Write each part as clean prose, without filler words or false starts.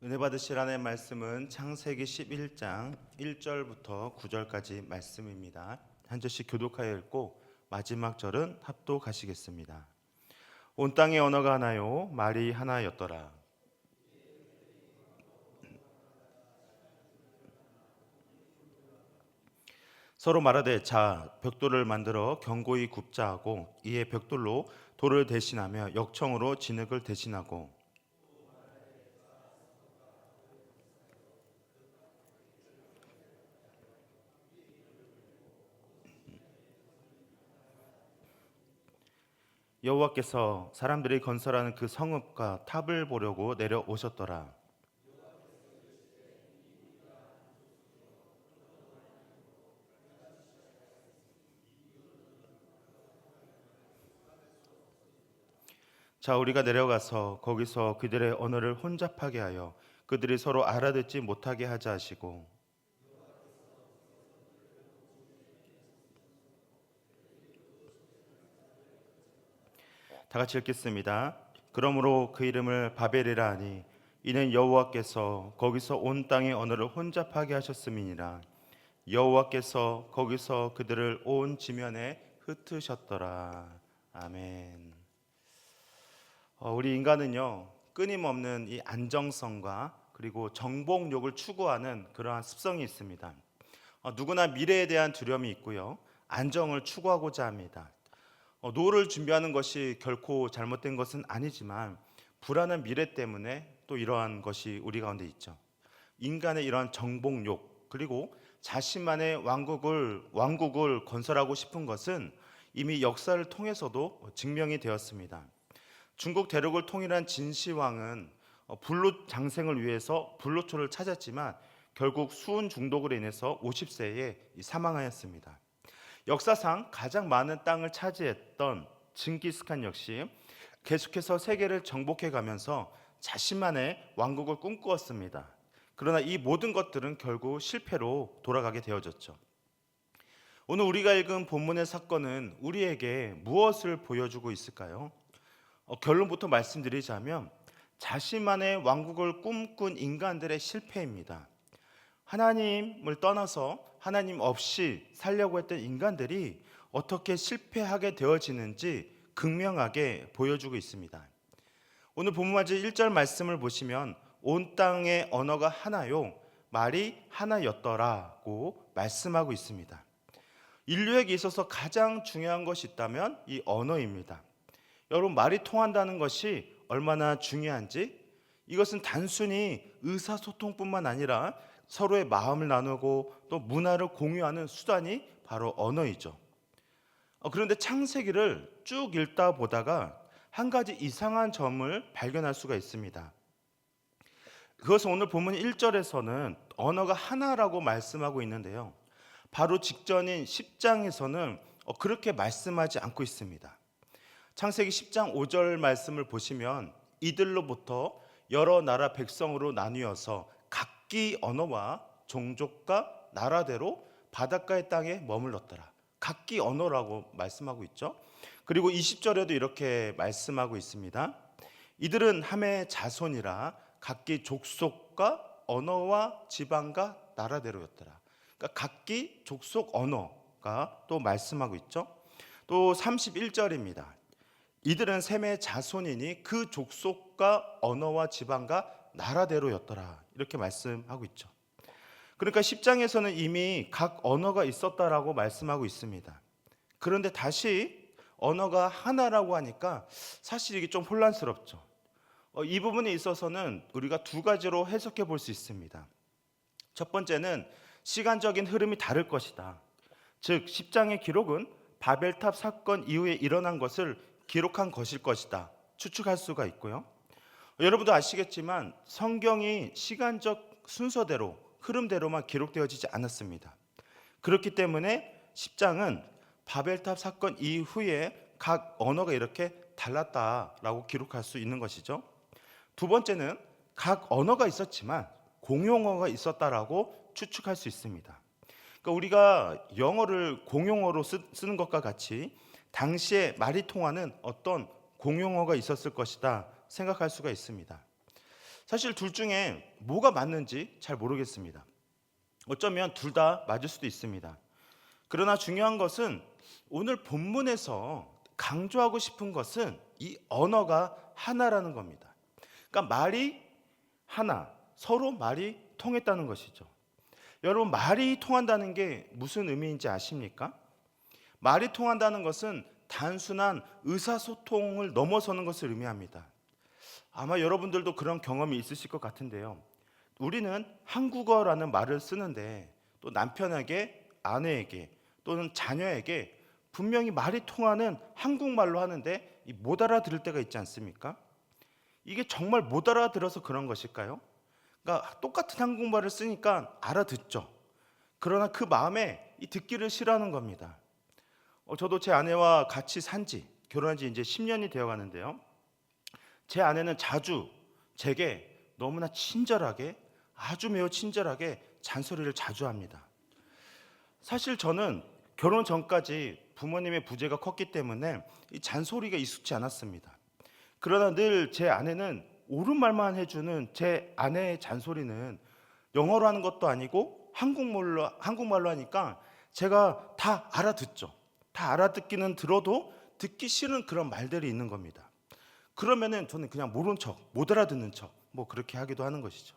은혜 받으실 하나님의 말씀은 창세기 11장 1절부터 9절까지 말씀입니다. 한 절씩 교독하여 읽고 마지막 절은 합독하시겠습니다. 온 땅의 언어가 하나요 말이 하나였더라. 서로 말하되 자 벽돌을 만들어 견고히 굽자 하고 이에 벽돌로 돌을 대신하며 역청으로 진흙을 대신하고 여호와께서 사람들이 건설하는 그 성읍과 탑을 보려고 내려오셨더라. 자 우리가 내려가서 거기서 그들의 언어를 혼잡하게 하여 그들이 서로 알아듣지 못하게 하자 하시고 다 같이 읽겠습니다. 그러므로 그 이름을 바벨이라 하니 이는 여호와께서 거기서 온 땅의 언어를 혼잡하게 하셨음이니라. 여호와께서 거기서 그들을 온 지면에 흩으셨더라. 아멘. 우리 인간은요 끊임없는 이 안정성과 그리고 정복욕을 추구하는 그러한 습성이 있습니다. 누구나 미래에 대한 두려움이 있고요 안정을 추구하고자 합니다. 노후를 준비하는 것이 결코 잘못된 것은 아니지만 불안한 미래 때문에 또 이러한 것이 우리 가운데 있죠. 인간의 이러한 정복욕 그리고 자신만의 왕국을 건설하고 싶은 것은 이미 역사를 통해서도 증명이 되었습니다. 중국 대륙을 통일한 진시황은 불로 장생을 위해서 불로초를 찾았지만 결국 수은 중독으로 인해서 50세에 사망하였습니다. 역사상 가장 많은 땅을 차지했던 징기스칸 역시 계속해서 세계를 정복해 가면서 자신만의 왕국을 꿈꾸었습니다. 그러나 이 모든 것들은 결국 실패로 돌아가게 되어졌죠. 오늘 우리가 읽은 본문의 사건은 우리에게 무엇을 보여주고 있을까요? 결론부터 말씀드리자면 자신만의 왕국을 꿈꾼 인간들의 실패입니다. 하나님을 떠나서 하나님 없이 살려고 했던 인간들이 어떻게 실패하게 되어지는지 극명하게 보여주고 있습니다. 오늘 본문 맞이 1절 말씀을 보시면 온 땅의 언어가 하나요 말이 하나였더라고 말씀하고 있습니다. 인류에게 있어서 가장 중요한 것이 있다면 이 언어입니다. 여러분 말이 통한다는 것이 얼마나 중요한지 이것은 단순히 의사소통뿐만 아니라 서로의 마음을 나누고 또 문화를 공유하는 수단이 바로 언어이죠. 그런데 창세기를 쭉 읽다 보다가 한 가지 이상한 점을 발견할 수가 있습니다. 그것은 오늘 본문 1절에서는 언어가 하나라고 말씀하고 있는데요. 바로 직전인 10장에서는 그렇게 말씀하지 않고 있습니다. 창세기 10장 5절 말씀을 보시면 이들로부터 여러 나라 백성으로 나뉘어서 각기 언어와 종족과 나라대로 바닷가의 땅에 머물렀더라. 각기 언어라고 말씀하고 있죠. 그리고 20절에도 이렇게 말씀하고 있습니다. 이들은 함의 자손이라 각기 족속과 언어와 지방과 나라대로였더라. 그러니까 각기 족속 언어가 또 말씀하고 있죠. 또 31절입니다. 이들은 셈의 자손이니 그 족속과 언어와 지방과 나라대로였더라. 이렇게 말씀하고 있죠. 그러니까 10장에서는 이미 각 언어가 있었다라고 말씀하고 있습니다. 그런데 다시 언어가 하나라고 하니까 사실 이게 좀 혼란스럽죠. 이 부분에 있어서는 우리가 두 가지로 해석해 볼 수 있습니다. 첫 번째는 시간적인 흐름이 다를 것이다. 즉 10장의 기록은 바벨탑 사건 이후에 일어난 것을 기록한 것일 것이다 추측할 수가 있고요. 여러분도 아시겠지만 성경이 시간적 순서대로 흐름대로만 기록되어지지 않았습니다. 그렇기 때문에 10장은 바벨탑 사건 이후에 각 언어가 이렇게 달랐다라고 기록할 수 있는 것이죠. 두 번째는 각 언어가 있었지만 공용어가 있었다라고 추측할 수 있습니다. 그러니까 우리가 영어를 공용어로 쓰는 것과 같이 당시에 말이 통하는 어떤 공용어가 있었을 것이다 생각할 수가 있습니다. 사실 둘 중에 뭐가 맞는지 잘 모르겠습니다. 어쩌면 둘 다 맞을 수도 있습니다. 그러나 중요한 것은 오늘 본문에서 강조하고 싶은 것은 이 언어가 하나라는 겁니다. 그러니까 말이 하나, 서로 말이 통했다는 것이죠. 여러분, 말이 통한다는 게 무슨 의미인지 아십니까? 말이 통한다는 것은 단순한 의사소통을 넘어서는 것을 의미합니다. 아마 여러분들도 그런 경험이 있으실 것 같은데요. 우리는 한국어라는 말을 쓰는데 또 남편에게, 아내에게 또는 자녀에게 분명히 말이 통하는 한국말로 하는데 못 알아들을 때가 있지 않습니까? 이게 정말 못 알아들어서 그런 것일까요? 그러니까 똑같은 한국말을 쓰니까 알아듣죠. 그러나 그 마음에 이 듣기를 싫어하는 겁니다. 저도 제 아내와 같이 결혼한 지 이제 10년이 되어 가는데요. 제 아내는 자주 제게 너무나 친절하게, 아주 매우 친절하게 잔소리를 자주 합니다. 사실 저는 결혼 전까지 부모님의 부재가 컸기 때문에 이 잔소리가 익숙치 않았습니다. 그러나 늘 제 아내는 옳은 말만 해주는 제 아내의 잔소리는 영어로 하는 것도 아니고 한국말로 하니까 제가 다 알아듣죠. 다 알아듣기는 들어도 듣기 싫은 그런 말들이 있는 겁니다. 그러면은 저는 그냥 모른 척, 못 알아듣는 척, 뭐 그렇게 하기도 하는 것이죠.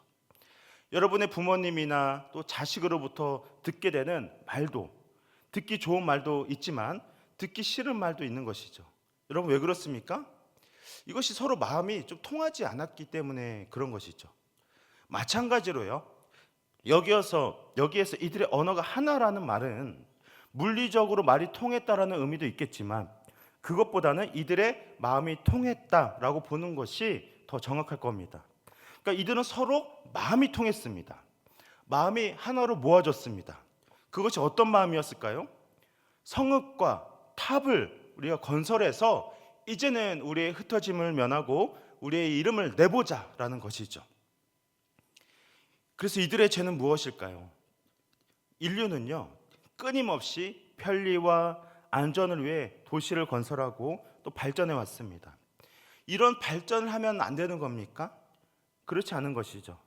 여러분의 부모님이나 또 자식으로부터 듣게 되는 말도, 듣기 좋은 말도 있지만 듣기 싫은 말도 있는 것이죠. 여러분, 왜 그렇습니까? 이것이 서로 마음이 좀 통하지 않았기 때문에 그런 것이죠. 마찬가지로요. 여기에서 이들의 언어가 하나라는 말은 물리적으로 말이 통했다라는 의미도 있겠지만 그것보다는 이들의 마음이 통했다라고 보는 것이 더 정확할 겁니다. 그러니까 이들은 서로 마음이 통했습니다. 마음이 하나로 모아졌습니다. 그것이 어떤 마음이었을까요? 성읍과 탑을 우리가 건설해서 이제는 우리의 흩어짐을 면하고 우리의 이름을 내보자라는 것이죠. 그래서 이들의 죄는 무엇일까요? 인류는요, 끊임없이 편리와 안전을 위해 도시를 건설하고 또 발전해 왔습니다. 이런 발전을 하면 안 되는 겁니까? 그렇지 않은 것이죠.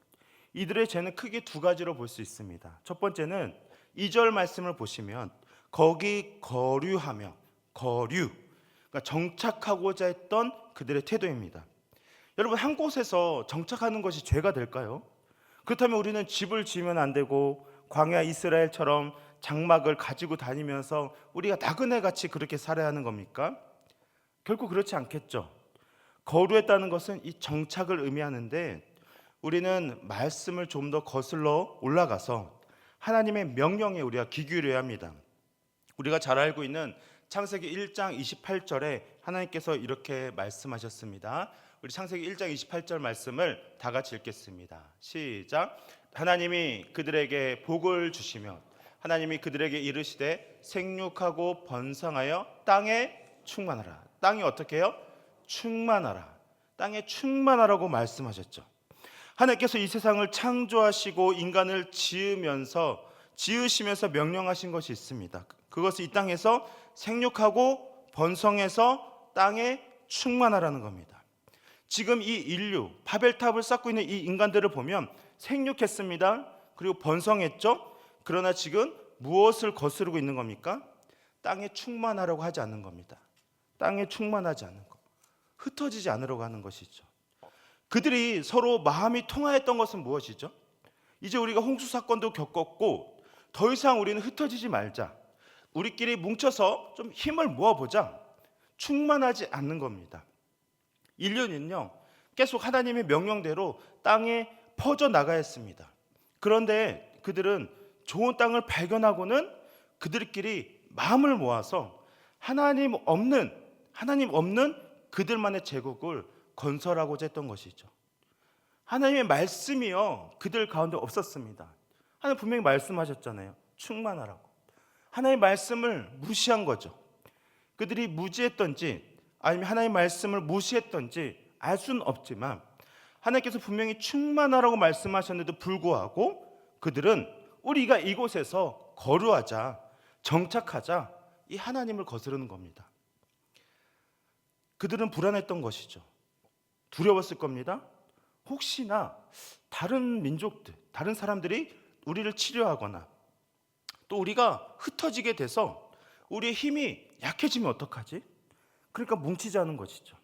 이들의 죄는 크게 두 가지로 볼 수 있습니다. 첫 번째는 2절 말씀을 보시면 거기 거류하며, 그러니까 정착하고자 했던 그들의 태도입니다. 여러분, 한 곳에서 정착하는 것이 죄가 될까요? 그렇다면 우리는 집을 지으면 안 되고 광야 이스라엘처럼 장막을 가지고 다니면서 우리가 나그네같이 그렇게 살아야 하는 겁니까? 결코 그렇지 않겠죠. 거류했다는 것은 이 정착을 의미하는데 우리는 말씀을 좀 더 거슬러 올라가서 하나님의 명령에 우리가 귀 기울여야 합니다. 우리가 잘 알고 있는 창세기 1장 28절에 하나님께서 이렇게 말씀하셨습니다. 우리 창세기 1장 28절 말씀을 다 같이 읽겠습니다. 시작. 하나님이 그들에게 복을 주시며 하나님이 그들에게 이르시되 생육하고 번성하여 땅에 충만하라. 땅이 어떻게 해요? 충만하라. 땅에 충만하라고 말씀하셨죠. 하나님께서 이 세상을 창조하시고 인간을 지으시면서 명령하신 것이 있습니다. 그것은 이 땅에서 생육하고 번성해서 땅에 충만하라는 겁니다. 지금 이 인류, 바벨탑을 쌓고 있는 이 인간들을 보면 생육했습니다. 그리고 번성했죠. 그러나 지금 무엇을 거스르고 있는 겁니까? 땅에 충만하려고 하지 않는 겁니다. 땅에 충만하지 않는 것, 흩어지지 않으려고 하는 것이죠. 그들이 서로 마음이 통하였던 것은 무엇이죠? 이제 우리가 홍수 사건도 겪었고 더 이상 우리는 흩어지지 말자, 우리끼리 뭉쳐서 좀 힘을 모아보자, 충만하지 않는 겁니다. 인류는요, 계속 하나님의 명령대로 땅에 퍼져나가야 했습니다. 그런데 그들은 좋은 땅을 발견하고는 그들끼리 마음을 모아서 하나님 없는 그들만의 제국을 건설하고자 했던 것이죠. 하나님의 말씀이요, 그들 가운데 없었습니다. 하나님 분명히 말씀하셨잖아요. 충만하라고. 하나님의 말씀을 무시한 거죠. 그들이 무지했던지 아니면 하나님의 말씀을 무시했던지 알 수는 없지만 하나님께서 분명히 충만하라고 말씀하셨는데도 불구하고 그들은 우리가 이곳에서 거류하자, 정착하자, 이 하나님을 거스르는 겁니다. 그들은 불안했던 것이죠. 두려웠을 겁니다. 혹시나 다른 민족들, 다른 사람들이 우리를 치료하거나 또 우리가 흩어지게 돼서 우리의 힘이 약해지면 어떡하지? 그러니까 뭉치자는 것이죠.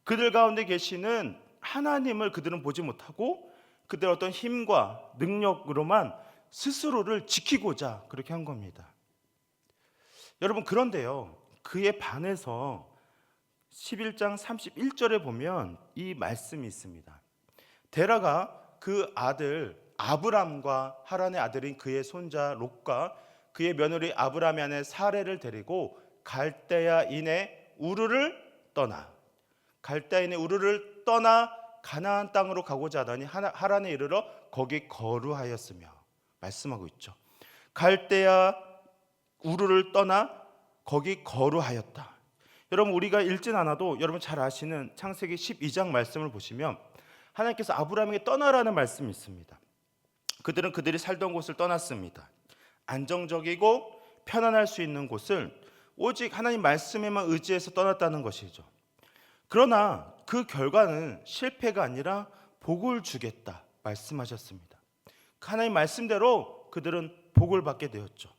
그들 가운데 계시는 하나님을 그들은 보지 못하고 그들의 어떤 힘과 능력으로만 스스로를 지키고자 그렇게 한 겁니다. 여러분, 그런데요, 그에 반해서 11장 31절에 보면 이 말씀이 있습니다. 데라가 그 아들 아브람과 하란의 아들인 그의 손자 롯과 그의 며느리 아브람의 아내 사레를 데리고 갈대아인의 우르를 떠나 가나안 땅으로 가고자 하더니 하란에 이르러 거기 거류하였으며 말씀하고 있죠. 갈대아 우르를 떠나 거기 거류하였다. 여러분, 우리가 읽진 않아도 여러분 잘 아시는 창세기 12장 말씀을 보시면 하나님께서 아브라함에게 떠나라는 말씀이 있습니다. 그들은 그들이 살던 곳을 떠났습니다. 안정적이고 편안할 수 있는 곳을 오직 하나님 말씀에만 의지해서 떠났다는 것이죠. 그러나 그 결과는 실패가 아니라 복을 주겠다 말씀하셨습니다. 하나님 말씀대로 그들은 복을 받게 되었죠.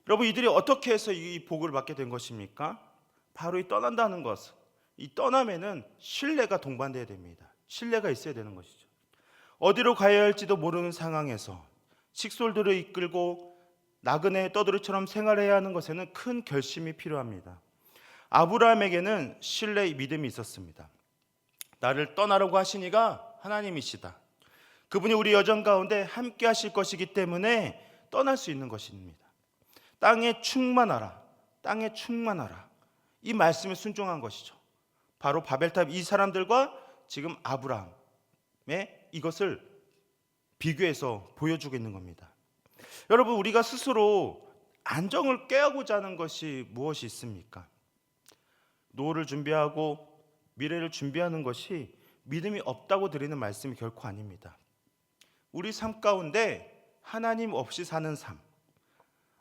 여러분, 이들이 어떻게 해서 이 복을 받게 된 것입니까? 바로 이 떠난다는 것, 이 떠남에는 신뢰가 동반돼야 됩니다. 신뢰가 있어야 되는 것이죠. 어디로 가야 할지도 모르는 상황에서 식솔들을 이끌고 나그네 떠돌이처럼 생활해야 하는 것에는 큰 결심이 필요합니다. 아브라함에게는 신뢰의 믿음이 있었습니다. 나를 떠나라고 하시니가 하나님이시다. 그분이 우리 여정 가운데 함께 하실 것이기 때문에 떠날 수 있는 것입니다. 땅에 충만하라, 땅에 충만하라. 이 말씀에 순종한 것이죠. 바로 바벨탑 이 사람들과 지금 아브라함의 이것을 비교해서 보여주고 있는 겁니다. 여러분, 우리가 스스로 안정을 꾀하고자 하는 것이 무엇이 있습니까? 노후를 준비하고 미래를 준비하는 것이 믿음이 없다고 드리는 말씀이 결코 아닙니다. 우리 삶 가운데 하나님 없이 사는 삶,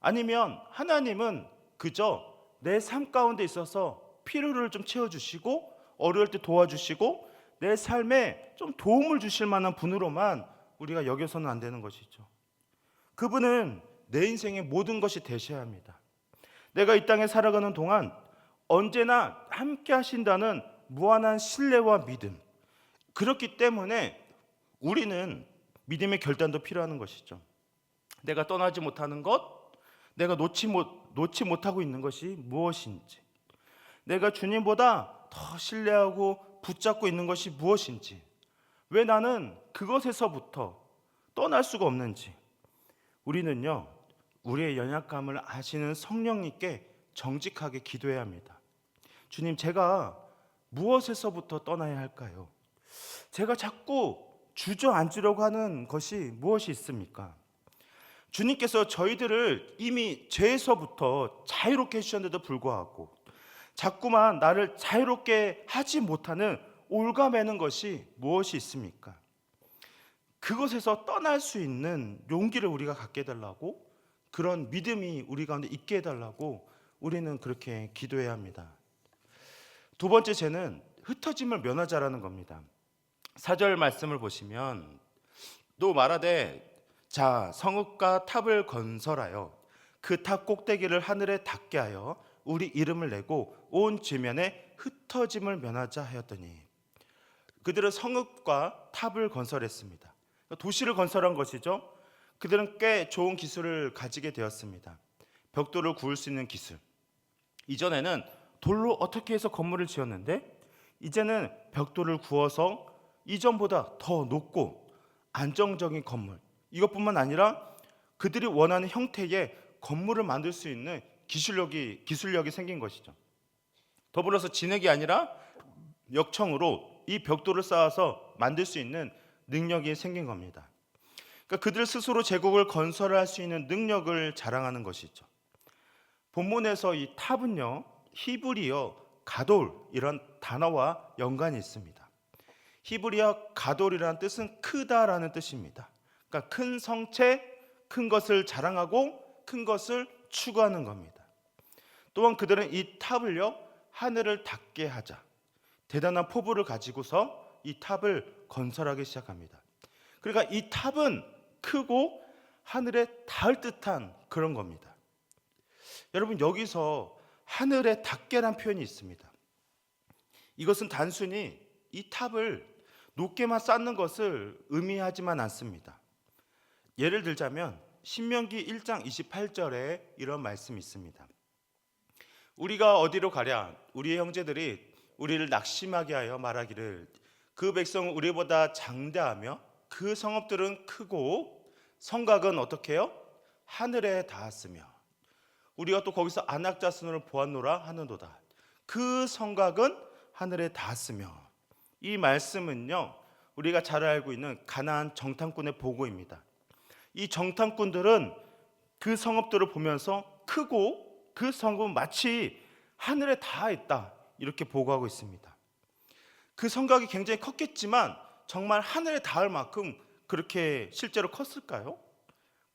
아니면 하나님은 그저 내 삶 가운데 있어서 필요를 좀 채워주시고 어려울 때 도와주시고 내 삶에 좀 도움을 주실 만한 분으로만 우리가 여겨서는 안 되는 것이죠. 그분은 내 인생의 모든 것이 되셔야 합니다. 내가 이 땅에 살아가는 동안 언제나 함께 하신다는 무한한 신뢰와 믿음, 그렇기 때문에 우리는 믿음의 결단도 필요한 것이죠. 내가 떠나지 못하는 것, 내가 놓지 못하고 있는 것이 무엇인지, 내가 주님보다 더 신뢰하고 붙잡고 있는 것이 무엇인지, 왜 나는 그것에서부터 떠날 수가 없는지, 우리는요, 우리의 연약감을 아시는 성령님께 정직하게 기도해야 합니다. 주님, 제가 무엇에서부터 떠나야 할까요? 제가 자꾸 주저앉으려고 하는 것이 무엇이 있습니까? 주님께서 저희들을 이미 죄에서부터 자유롭게 해주셨는데도 불구하고 자꾸만 나를 자유롭게 하지 못하는 올가매는 것이 무엇이 있습니까? 그것에서 떠날 수 있는 용기를 우리가 갖게 해달라고, 그런 믿음이 우리 가운데 있게 해달라고 우리는 그렇게 기도해야 합니다. 두 번째 죄는 흩어짐을 면하자라는 겁니다. 4절 말씀을 보시면 또 말하되 자 성읍과 탑을 건설하여 그 탑 꼭대기를 하늘에 닿게 하여 우리 이름을 내고 온 지면에 흩어짐을 면하자 하였더니, 그들은 성읍과 탑을 건설했습니다. 도시를 건설한 것이죠. 그들은 꽤 좋은 기술을 가지게 되었습니다. 벽돌을 구울 수 있는 기술. 이전에는 돌로 어떻게 해서 건물을 지었는데 이제는 벽돌을 구워서 이전보다 더 높고 안정적인 건물, 이것뿐만 아니라 그들이 원하는 형태의 건물을 만들 수 있는 기술력이 생긴 것이죠. 더불어서 진흙이 아니라 역청으로 이 벽돌을 쌓아서 만들 수 있는 능력이 생긴 겁니다. 그러니까 그들 스스로 제국을 건설할 수 있는 능력을 자랑하는 것이죠. 본문에서 이 탑은요, 히브리어 가돌 이런 단어와 연관이 있습니다. 히브리어 가돌이라는 뜻은 크다라는 뜻입니다. 그러니까 큰 성체, 큰 것을 자랑하고 큰 것을 추구하는 겁니다. 또한 그들은 이 탑을요, 하늘을 닿게 하자, 대단한 포부를 가지고서 이 탑을 건설하기 시작합니다. 그러니까 이 탑은 크고 하늘에 닿을 듯한 그런 겁니다. 여러분, 여기서 하늘에 닿게란 표현이 있습니다. 이것은 단순히 이 탑을 높게만 쌓는 것을 의미하지만 않습니다. 예를 들자면 신명기 1장 28절에 이런 말씀이 있습니다. 우리가 어디로 가랴? 우리의 형제들이 우리를 낙심하게 하여 말하기를 그 백성은 우리보다 장대하며 그 성읍들은 크고 성곽은 어떻게 해요? 하늘에 닿았으며 우리가 또 거기서 안악자손을 보았노라 하는도다. 그 성곽은 하늘에 닿았으며, 이 말씀은요 우리가 잘 알고 있는 가나안 정탐꾼의 보고입니다. 이 정탐꾼들은 그 성읍들을 보면서 크고 그 성읍은 마치 하늘에 닿아 있다 이렇게 보고하고 있습니다. 그 성곽이 굉장히 컸겠지만 정말 하늘에 닿을 만큼 그렇게 실제로 컸을까요?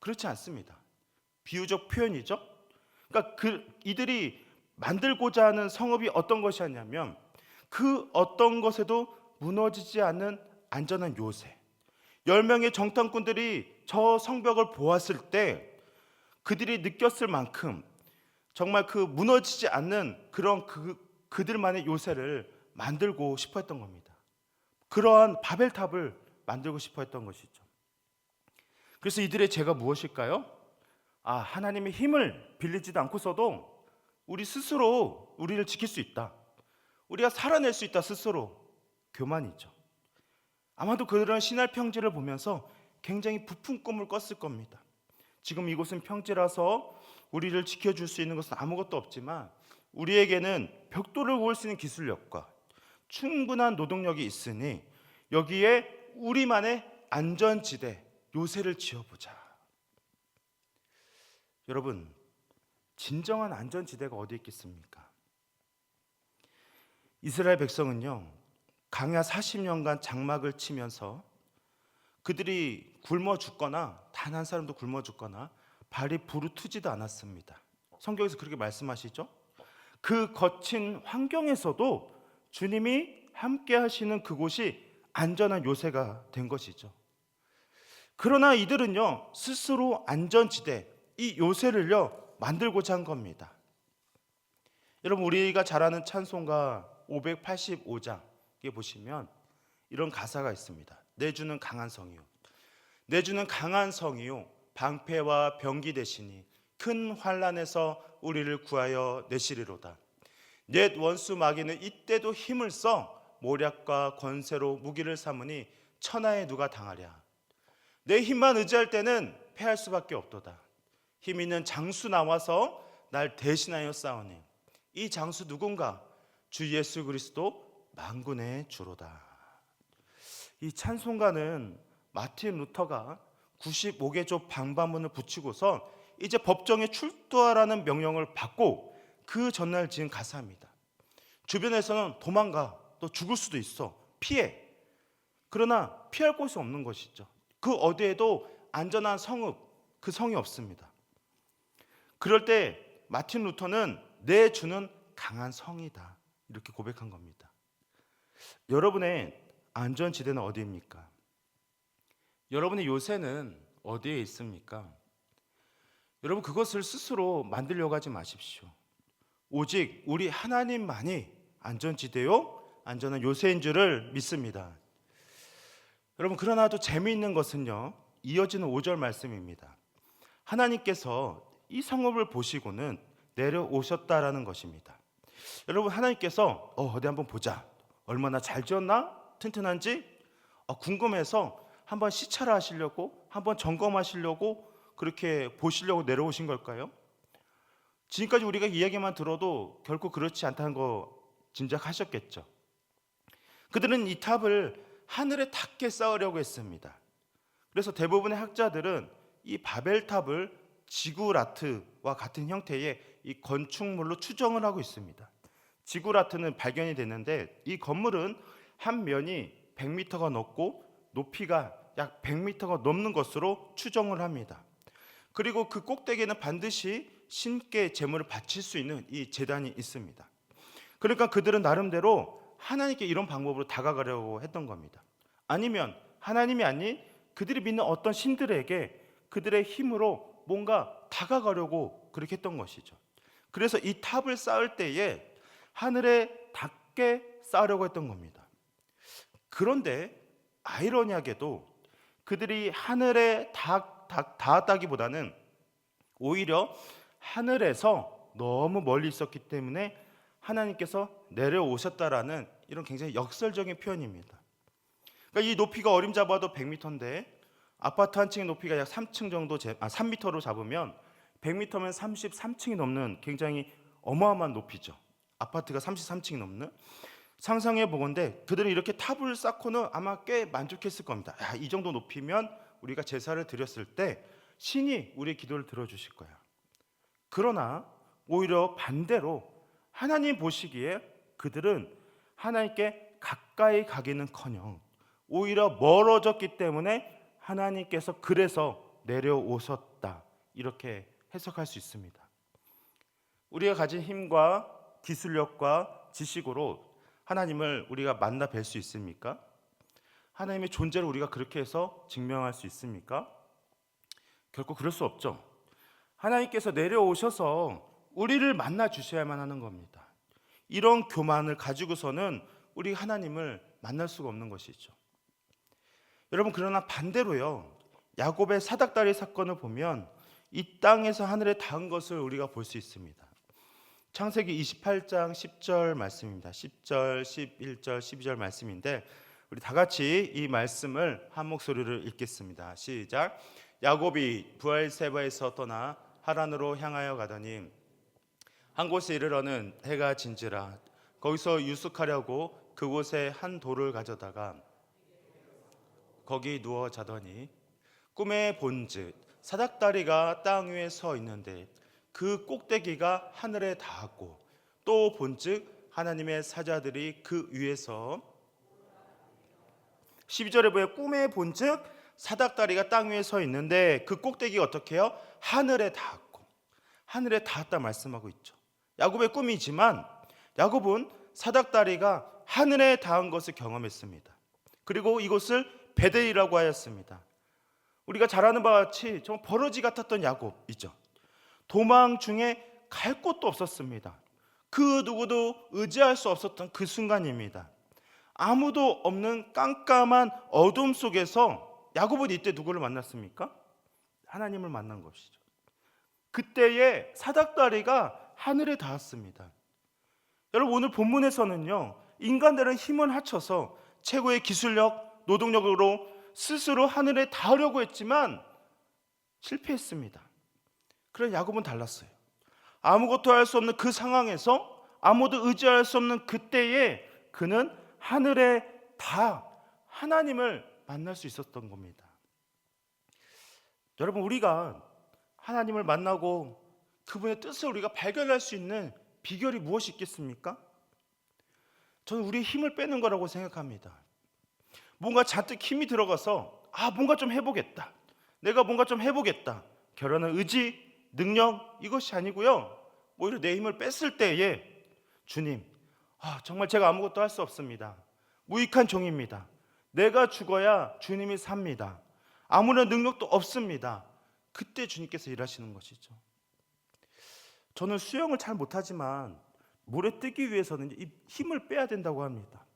그렇지 않습니다. 비유적 표현이죠. 그러니까 이들이 만들고자 하는 성읍이 어떤 것이었냐면 그 어떤 것에도 무너지지 않는 안전한 요새. 10명의 정탐꾼들이 저 성벽을 보았을 때 그들이 느꼈을 만큼 정말 그 무너지지 않는 그런 그들만의 요새를 만들고 싶어 했던 겁니다. 그러한 바벨탑을 만들고 싶어 했던 것이죠. 그래서 이들의 죄가 무엇일까요? 하나님의 힘을 빌리지도 않고서도 우리 스스로 우리를 지킬 수 있다, 우리가 살아낼 수 있다, 스스로 교만이죠. 아마도 그런 신할 평지를 보면서 굉장히 부푼 꿈을 꿨을 겁니다. 지금 이곳은 평지라서 우리를 지켜줄 수 있는 것은 아무것도 없지만 우리에게는 벽돌을 구울 수 있는 기술력과 충분한 노동력이 있으니 여기에 우리만의 안전지대, 요새를 지어보자. 여러분, 진정한 안전지대가 어디 있겠습니까? 이스라엘 백성은요 강야 40년간 장막을 치면서 그들이 굶어 죽거나 단 한 사람도 굶어 죽거나 발이 부르트지도 않았습니다. 성경에서 그렇게 말씀하시죠. 그 거친 환경에서도 주님이 함께 하시는 그곳이 안전한 요새가 된 것이죠. 그러나 이들은요 스스로 안전지대, 이 요새를요 만들고자 한 겁니다. 여러분, 우리가 잘 아는 찬송가 585장에 보시면 이런 가사가 있습니다. 내주는 강한 성이요, 내주는 강한 성이요, 방패와 병기 되시니 큰 환난에서 우리를 구하여 내시리로다. 옛 원수 마귀는 이때도 힘을 써 모략과 권세로 무기를 삼으니 천하에 누가 당하랴. 내 힘만 의지할 때는 패할 수밖에 없도다. 힘 있는 장수 나와서 날 대신하여 싸우니 이 장수 누군가? 주 예수 그리스도 만군의 주로다. 이 찬송가는 마틴 루터가 95개조 방반문을 붙이고서 이제 법정에 출두하라는 명령을 받고 그 전날 지은 가사입니다. 주변에서는 도망가, 또 죽을 수도 있어, 피해. 그러나 피할 곳이 없는 것이죠. 그 어디에도 안전한 성읍, 그 성이 없습니다. 그럴 때 마틴 루터는 내 주는 강한 성이다 이렇게 고백한 겁니다. 여러분의 안전지대는 어디입니까? 여러분의 요새는 어디에 있습니까? 여러분, 그것을 스스로 만들려고 하지 마십시오. 오직 우리 하나님만이 안전지대요 안전한 요새인 줄을 믿습니다. 여러분, 그러나 또 재미있는 것은요 이어지는 5절 말씀입니다. 하나님께서 이 성읍을 보시고는 내려오셨다라는 것입니다. 여러분, 하나님께서 어디 한번 보자, 얼마나 잘 지었나, 튼튼한지 궁금해서 한번 시찰을 하시려고, 한번 점검하시려고, 그렇게 보시려고 내려오신 걸까요? 지금까지 우리가 이야기만 들어도 결코 그렇지 않다는 거 짐작하셨겠죠. 그들은 이 탑을 하늘에 닿게 쌓으려고 했습니다. 그래서 대부분의 학자들은 이 바벨탑을 지구라트와 같은 형태의 이 건축물로 추정을 하고 있습니다. 지구라트는 발견이 됐는데 이 건물은 한 면이 100m가 넘고 높이가 약 100m가 넘는 것으로 추정을 합니다. 그리고 그 꼭대기에는 반드시 신께 제물을 바칠 수 있는 이 제단이 있습니다. 그러니까 그들은 나름대로 하나님께 이런 방법으로 다가가려고 했던 겁니다. 아니면 하나님이 아닌 그들이 믿는 어떤 신들에게 그들의 힘으로 뭔가 다가가려고 그렇게 했던 것이죠. 그래서 이 탑을 쌓을 때에 하늘에 닿게 쌓으려고 했던 겁니다. 그런데 아이러니하게도 그들이 하늘에 닿았다기보다는 오히려 하늘에서 너무 멀리 있었기 때문에 하나님께서 내려오셨다라는 이런 굉장히 역설적인 표현입니다. 그러니까 이 높이가 어림잡아도 100m인데 아파트 한 층의 높이가 약 3층 정도 3m로 잡으면 100m면 33층이 넘는 굉장히 어마어마한 높이죠. 아파트가 33층이 넘는. 상상해 보건대 그들은 이렇게 탑을 쌓고는 아마 꽤 만족했을 겁니다. 이 정도 높이면 우리가 제사를 드렸을 때 신이 우리의 기도를 들어주실 거야. 그러나 오히려 반대로 하나님 보시기에 그들은 하나님께 가까이 가기는커녕 오히려 멀어졌기 때문에 하나님께서 그래서 내려오셨다, 이렇게 해석할 수 있습니다. 우리가 가진 힘과 기술력과 지식으로 하나님을 우리가 만나 뵐 수 있습니까? 하나님의 존재를 우리가 그렇게 해서 증명할 수 있습니까? 결코 그럴 수 없죠. 하나님께서 내려오셔서 우리를 만나 주셔야만 하는 겁니다. 이런 교만을 가지고서는 우리 하나님을 만날 수가 없는 것이죠. 여러분, 그러나 반대로요, 야곱의 사닥다리 사건을 보면 이 땅에서 하늘에 닿은 것을 우리가 볼 수 있습니다. 창세기 28장 10절 말씀입니다. 10절, 11절, 12절 말씀인데 우리 다 같이 이 말씀을 한 목소리로 읽겠습니다. 시작. 야곱이 브엘세바에서 떠나 하란으로 향하여 가더니 한 곳에 이르러는 해가 진지라. 거기서 유숙하려고 그곳에 한 돌을 가져다가 거기 누워 자더니 꿈에 본즉 사닥다리가 땅 위에 서 있는데 그 꼭대기가 하늘에 닿았고 또 본즉 하나님의 사자들이 그 위에서 12절에 보여 꿈에 본즉 사닥다리가 땅 위에 서 있는데 그 꼭대기가 어떻게 해요? 하늘에 닿았고 하늘에 닿았다 말씀하고 있죠. 야곱의 꿈이지만 야곱은 사닥다리가 하늘에 닿은 것을 경험했습니다. 그리고 이곳을 베델이라고 하였습니다. 우리가 잘 아는 바와 같이 정말 버러지 같았던 야곱이죠. 도망 중에 갈 곳도 없었습니다. 그 누구도 의지할 수 없었던 그 순간입니다. 아무도 없는 깜깜한 어둠 속에서 야곱은 이때 누구를 만났습니까? 하나님을 만난 것이죠. 그때에 사닥다리가 하늘에 닿았습니다. 여러분, 오늘 본문에서는요, 인간들은 힘을 합쳐서 최고의 기술력, 노동력으로 스스로 하늘에 닿으려고 했지만 실패했습니다. 그런 야곱은 달랐어요. 아무것도 할 수 없는 그 상황에서 아무도 의지할 수 없는 그때에 그는 하늘에 다 하나님을 만날 수 있었던 겁니다. 여러분, 우리가 하나님을 만나고 그분의 뜻을 우리가 발견할 수 있는 비결이 무엇이 있겠습니까? 저는 우리의 힘을 빼는 거라고 생각합니다. 뭔가 잔뜩 힘이 들어가서 뭔가 좀 해보겠다, 내가 뭔가 좀 해보겠다, 결혼은 의지, 능력, 이것이 아니고요, 오히려 내 힘을 뺐을 때에 주님, 정말 제가 아무것도 할 수 없습니다. 무익한 종입니다. 내가 죽어야 주님이 삽니다. 아무런 능력도 없습니다. 그때 주님께서 일하시는 것이죠. 저는 수영을 잘 못하지만 물에 뜨기 위해서는 이 힘을 빼야 된다고 합니다.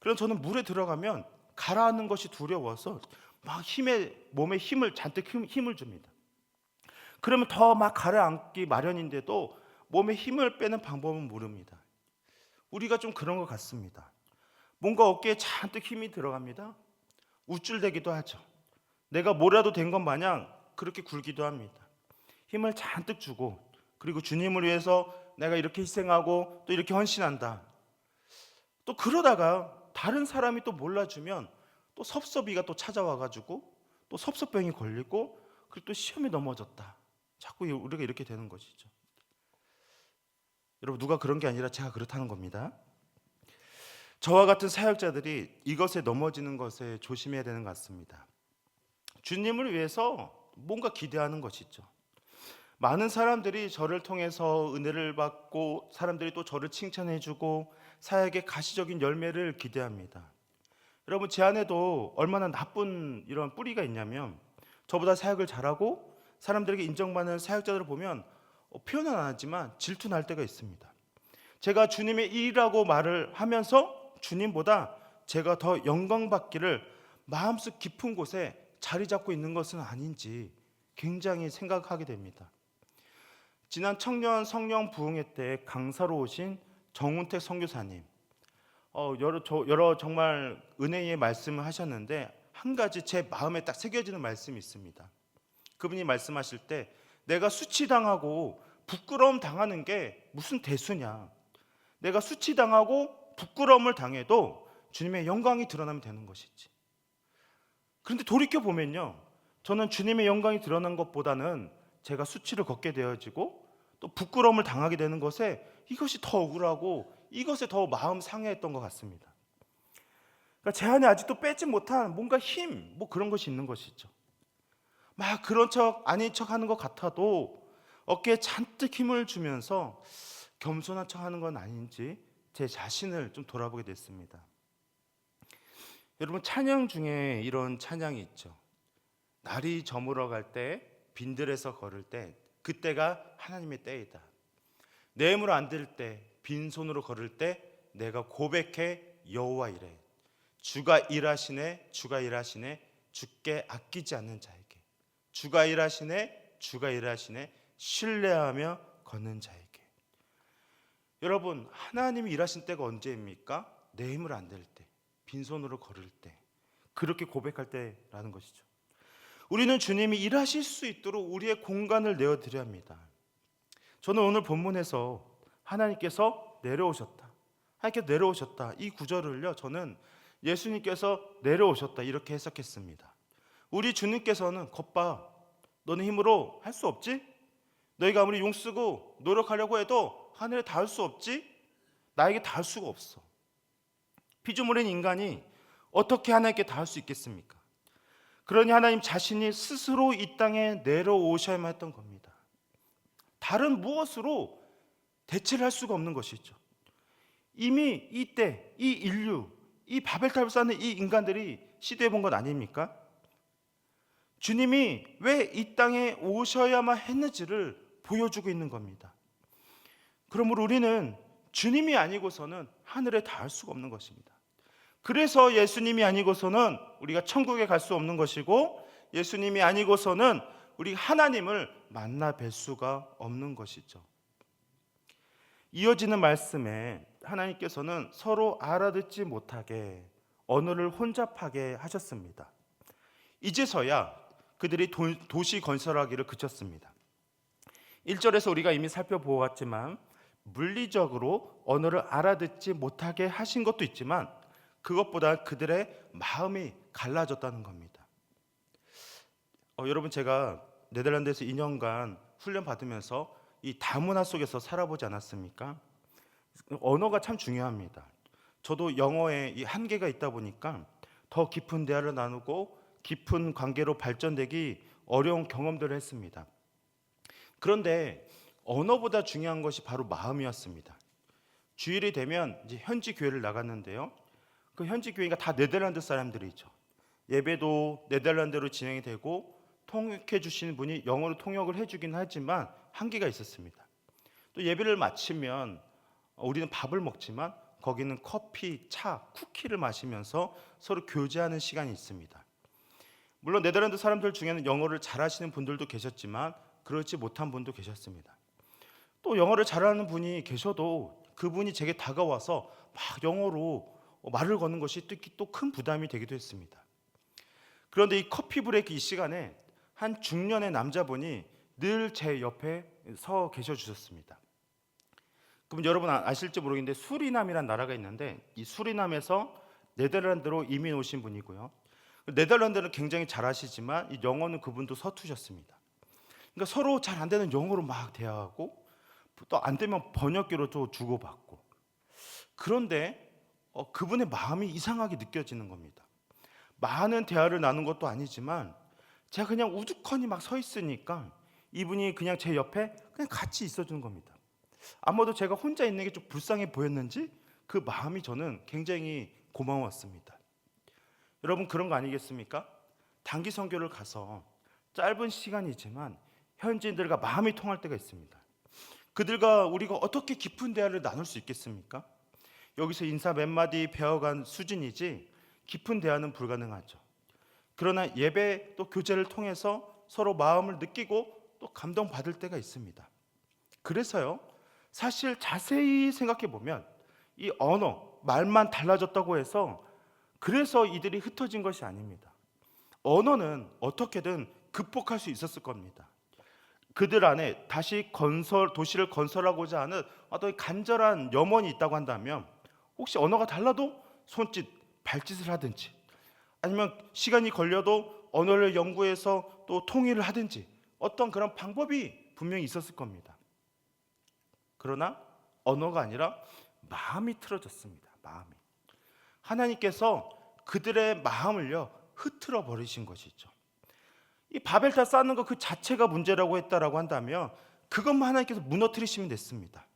그럼 저는 물에 들어가면 가라앉는 것이 두려워서 막 몸에 힘을 잔뜩 힘을 줍니다. 그러면 더 막 가라앉기 마련인데도 몸에 힘을 빼는 방법은 모릅니다. 우리가 좀 그런 것 같습니다. 뭔가 어깨에 잔뜩 힘이 들어갑니다. 우쭐대기도 하죠. 내가 뭐라도 된 것 마냥 그렇게 굴기도 합니다. 힘을 잔뜩 주고, 그리고 주님을 위해서 내가 이렇게 희생하고 또 이렇게 헌신한다. 또 그러다가 다른 사람이 또 몰라주면 또 섭섭이가 또 찾아와가지고 또 섭섭병이 걸리고, 그리고 또 시험에 넘어졌다. 자꾸 우리가 이렇게 되는 것이죠. 여러분, 누가 그런 게 아니라 제가 그렇다는 겁니다. 저와 같은 사역자들이 이것에 넘어지는 것에 조심해야 되는 것 같습니다. 주님을 위해서 뭔가 기대하는 것이죠. 많은 사람들이 저를 통해서 은혜를 받고 사람들이 또 저를 칭찬해주고 사역의 가시적인 열매를 기대합니다. 여러분, 제 안에도 얼마나 나쁜 이런 뿌리가 있냐면, 저보다 사역을 잘하고 사람들에게 인정받는 사역자들을 보면 표현은 안 하지만 질투 날 때가 있습니다. 제가 주님의 일이라고 말을 하면서 주님보다 제가 더 영광 받기를 마음속 깊은 곳에 자리 잡고 있는 것은 아닌지 굉장히 생각하게 됩니다. 지난 청년 성령 부흥회 때 강사로 오신 정운택 선교사님, 여러 정말 은혜의 말씀을 하셨는데, 한 가지 제 마음에 딱 새겨지는 말씀이 있습니다. 그분이 말씀하실 때, 내가 수치당하고 부끄러움 당하는 게 무슨 대수냐, 내가 수치당하고 부끄러움을 당해도 주님의 영광이 드러나면 되는 것이지. 그런데 돌이켜보면요, 저는 주님의 영광이 드러난 것보다는 제가 수치를 걷게 되어지고 또 부끄러움을 당하게 되는 것에, 이것이 더 억울하고 이것에 더 마음 상해했던 것 같습니다. 그러니까 제 안에 아직도 빼지 못한 뭔가 힘, 그런 것이 있는 것이죠. 막 그런 척 아닌 척 하는 것 같아도 어깨에 잔뜩 힘을 주면서 겸손한 척 하는 건 아닌지 제 자신을 좀 돌아보게 됐습니다. 여러분, 찬양 중에 이런 찬양이 있죠. 날이 저물어 갈 때, 빈들에서 걸을 때, 그때가 하나님의 때이다. 내 힘으로 안 될 때, 빈손으로 걸을 때 내가 고백해 여호와 이래. 주가 일하시네, 주가 일하시네, 주께 아끼지 않는 자에게. 주가 일하시네, 주가 일하시네, 신뢰하며 걷는 자에게. 여러분, 하나님이 일하신 때가 언제입니까? 내 힘으로 안 될 때, 빈손으로 걸을 때, 그렇게 고백할 때라는 것이죠. 우리는 주님이 일하실 수 있도록 우리의 공간을 내어드려야 합니다. 저는 오늘 본문에서 하나님께서 내려오셨다, 하나님께서 내려오셨다, 이 구절을요, 저는 예수님께서 내려오셨다 이렇게 해석했습니다. 우리 주님께서는 겉봐, 너는 힘으로 할 수 없지? 너희가 아무리 용쓰고 노력하려고 해도 하늘에 닿을 수 없지? 나에게 닿을 수가 없어. 피조물인 인간이 어떻게 하나님께 닿을 수 있겠습니까? 그러니 하나님 자신이 스스로 이 땅에 내려오셔야만 했던 겁니다. 다른 무엇으로 대체를 할 수가 없는 것이죠. 이미 이때 이 인류, 이 바벨탑을 쌓는 이 인간들이 시도해 본 것 아닙니까? 주님이 왜 이 땅에 오셔야만 했는지를 보여주고 있는 겁니다. 그러므로 우리는 주님이 아니고서는 하늘에 닿을 수가 없는 것입니다. 그래서 예수님이 아니고서는 우리가 천국에 갈 수 없는 것이고, 예수님이 아니고서는 우리 하나님을 만나 뵐 수가 없는 것이죠. 이어지는 말씀에 하나님께서는 서로 알아듣지 못하게 언어를 혼잡하게 하셨습니다. 이제서야 그들이 도시 건설하기를 그쳤습니다. 1절에서 우리가 이미 살펴보았지만, 물리적으로 언어를 알아듣지 못하게 하신 것도 있지만 그것보다 그들의 마음이 갈라졌다는 겁니다. 여러분, 제가 네덜란드에서 2년간 훈련 받으면서 이 다문화 속에서 살아보지 않았습니까? 언어가 참 중요합니다. 저도 영어에 이 한계가 있다 보니까 더 깊은 대화를 나누고 깊은 관계로 발전되기 어려운 경험들을 했습니다. 그런데 언어보다 중요한 것이 바로 마음이었습니다. 주일이 되면 이제 현지 교회를 나갔는데요, 그 현지 교회가 다 네덜란드 사람들이죠. 예배도 네덜란드로 진행이 되고 통역해 주시는 분이 영어로 통역을 해주긴 하지만 한계가 있었습니다. 또 예배를 마치면 우리는 밥을 먹지만 거기는 커피, 차, 쿠키를 마시면서 서로 교제하는 시간이 있습니다. 물론 네덜란드 사람들 중에는 영어를 잘하시는 분들도 계셨지만 그렇지 못한 분도 계셨습니다. 또 영어를 잘하는 분이 계셔도 그분이 제게 다가와서 막 영어로 말을 거는 것이 또 큰 부담이 되기도 했습니다. 그런데 이 커피 브레이크 이 시간에 한 중년의 남자분이 늘 제 옆에 서 계셔 주셨습니다. 그럼 여러분 아실지 모르겠는데 수리남이라는 나라가 있는데, 이 수리남에서 네덜란드로 이민 오신 분이고요. 네덜란드는 굉장히 잘하시지만 이 영어는 그분도 서투셨습니다. 그러니까 서로 잘 안 되는 영어로 막 대화하고 또 안 되면 번역기로 또 주고받고. 그런데 그분의 마음이 이상하게 느껴지는 겁니다. 많은 대화를 나눈 것도 아니지만 제가 그냥 우두커니 막 서 있으니까 이분이 그냥 제 옆에 그냥 같이 있어주는 겁니다. 아마도 제가 혼자 있는 게 좀 불쌍해 보였는지 그 마음이 저는 굉장히 고마웠습니다. 여러분 그런 거 아니겠습니까? 단기 선교를 가서 짧은 시간이지만 현지인들과 마음이 통할 때가 있습니다. 그들과 우리가 어떻게 깊은 대화를 나눌 수 있겠습니까? 여기서 인사 몇 마디 배워간 수준이지 깊은 대화는 불가능하죠. 그러나 예배 또 교제를 통해서 서로 마음을 느끼고 또 감동받을 때가 있습니다. 그래서요, 사실 자세히 생각해 보면 이 언어, 말만 달라졌다고 해서 그래서 이들이 흩어진 것이 아닙니다. 언어는 어떻게든 극복할 수 있었을 겁니다. 그들 안에 다시 도시를 건설하고자 하는 어떤 간절한 염원이 있다고 한다면 혹시 언어가 달라도 손짓, 발짓을 하든지 아니면 시간이 걸려도 언어를 연구해서 또 통일을 하든지 어떤 그런 방법이 분명히 있었을 겁니다. 그러나 언어가 아니라 마음이 틀어졌습니다. 마음이. 하나님께서 그들의 마음을요 흐트러 버리신 것이죠. 이 바벨탑 쌓는 것 그 자체가 문제라고 했다라고 한다면 그것만 하나님께서 무너뜨리시면 됐습니다.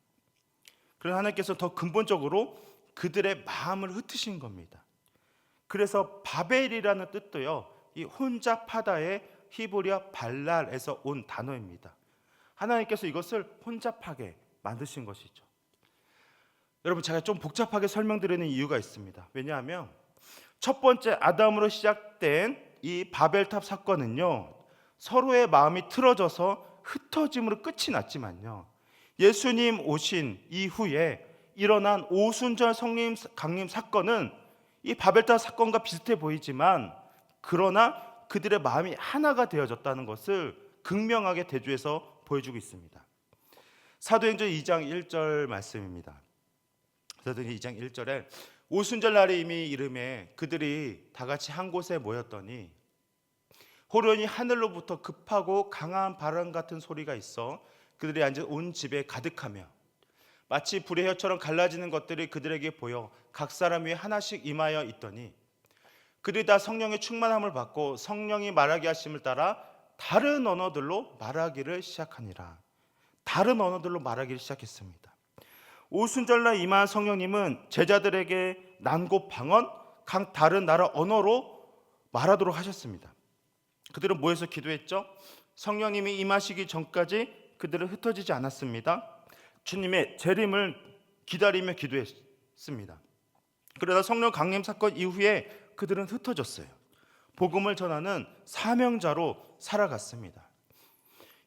그러나 하나님께서 더 근본적으로 그들의 마음을 흩으신 겁니다. 그래서 바벨이라는 뜻도요 이 혼잡하다의 히브리어 발랄에서 온 단어입니다. 하나님께서 이것을 혼잡하게 만드신 것이죠. 여러분 제가 좀 복잡하게 설명드리는 이유가 있습니다. 왜냐하면 첫 번째 아담으로 시작된 이 바벨탑 사건은요 서로의 마음이 틀어져서 흩어짐으로 끝이 났지만요 예수님 오신 이후에 일어난 오순절 성령 강림 사건은 이 바벨탑 사건과 비슷해 보이지만 그러나 그들의 마음이 하나가 되어졌다는 것을 극명하게 대조해서 보여주고 있습니다. 사도행전 2장 1절 말씀입니다. 사도행전 2장 1절에 오순절 날이 이미 이름에 그들이 다 같이 한 곳에 모였더니 호련히 하늘로부터 급하고 강한 바람 같은 소리가 있어 그들이 앉은 온 집에 가득하며 마치 불의 혀처럼 갈라지는 것들이 그들에게 보여 각 사람 위에 하나씩 임하여 있더니 그들이 다 성령의 충만함을 받고 성령이 말하게 하심을 따라 다른 언어들로 말하기를 시작하니라. 다른 언어들로 말하기를 시작했습니다. 오순절날 임한 성령님은 제자들에게 난고 방언 각 다른 나라 언어로 말하도록 하셨습니다. 그들은 모여서 기도했죠. 성령님이 임하시기 전까지 그들은 흩어지지 않았습니다. 주님의 재림을 기다리며 기도했습니다. 그러다 성령 강림 사건 이후에 그들은 흩어졌어요. 복음을 전하는 사명자로 살아갔습니다.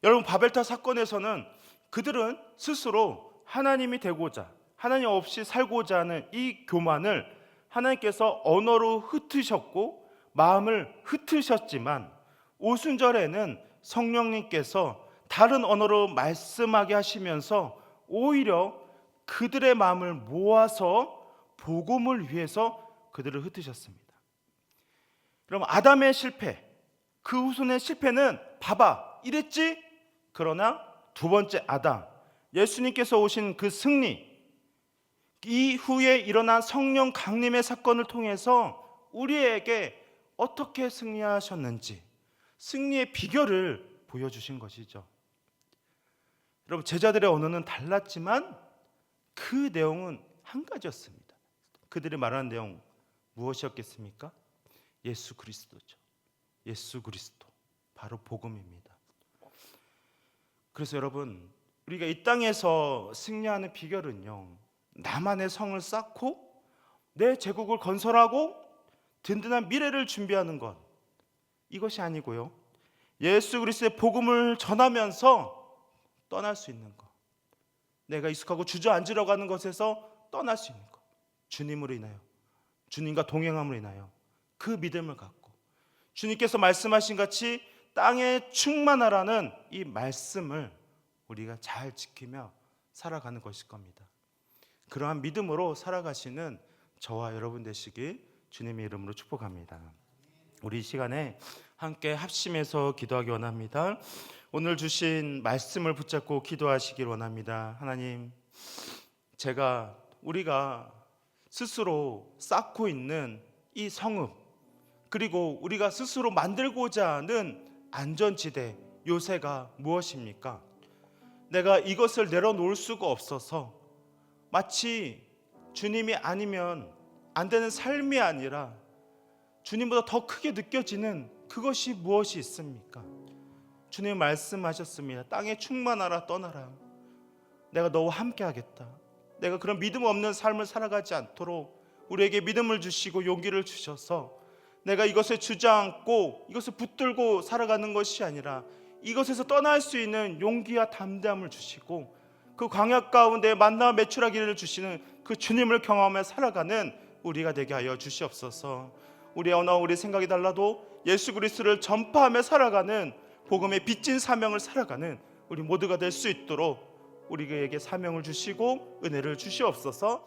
여러분 바벨탑 사건에서는 그들은 스스로 하나님이 되고자 하나님 없이 살고자 하는 이 교만을 하나님께서 언어로 흩으셨고 마음을 흩으셨지만 오순절에는 성령님께서 다른 언어로 말씀하게 하시면서 오히려 그들의 마음을 모아서 복음을 위해서 그들을 흩으셨습니다. 그럼 아담의 실패, 그 후손의 실패는 봐봐 이랬지? 그러나 두 번째 아담, 예수님께서 오신 그 승리, 이후에 일어난 성령 강림의 사건을 통해서 우리에게 어떻게 승리하셨는지 승리의 비결을 보여주신 것이죠. 여러분 제자들의 언어는 달랐지만 그 내용은 한 가지였습니다. 그들이 말하는 내용 무엇이었겠습니까? 예수 그리스도죠. 예수 그리스도 바로 복음입니다. 그래서 여러분 우리가 이 땅에서 승리하는 비결은요 나만의 성을 쌓고 내 제국을 건설하고 든든한 미래를 준비하는 것 이것이 아니고요 예수 그리스도의 복음을 전하면서 떠날 수 있는 것, 내가 익숙하고 주저앉으려고 하는 것에서 떠날 수 있는 것, 주님으로 인하여 주님과 동행함으로 인하여 그 믿음을 갖고 주님께서 말씀하신 같이 땅에 충만하라는 이 말씀을 우리가 잘 지키며 살아가는 것일 겁니다. 그러한 믿음으로 살아가시는 저와 여러분 되시길 주님의 이름으로 축복합니다. 우리 이 시간에 함께 합심해서 기도하기 원합니다. 오늘 주신 말씀을 붙잡고 기도하시길 원합니다. 하나님, 우리가 스스로 쌓고 있는 이 성읍, 그리고 우리가 스스로 만들고자 하는 안전지대, 요새가 무엇입니까? 내가 이것을 내려놓을 수가 없어서 마치 주님이 아니면 안 되는 삶이 아니라 주님보다 더 크게 느껴지는 그것이 무엇이 있습니까? 주님 말씀하셨습니다. 땅에 충만하라 떠나라. 내가 너와 함께 하겠다. 내가 그런 믿음 없는 삶을 살아가지 않도록 우리에게 믿음을 주시고 용기를 주셔서 내가 이것을 주저앉고 이것을 붙들고 살아가는 것이 아니라 이것에서 떠날 수 있는 용기와 담대함을 주시고 그 광야 가운데 만나와 메추라기를 주시는 그 주님을 경험하며 살아가는 우리가 되게 하여 주시옵소서. 우리의 언어 우리 생각이 달라도 예수 그리스도를 전파하며 살아가는 복음의 빚진 사명을 살아가는 우리 모두가 될 수 있도록 우리에게 사명을 주시고 은혜를 주시옵소서.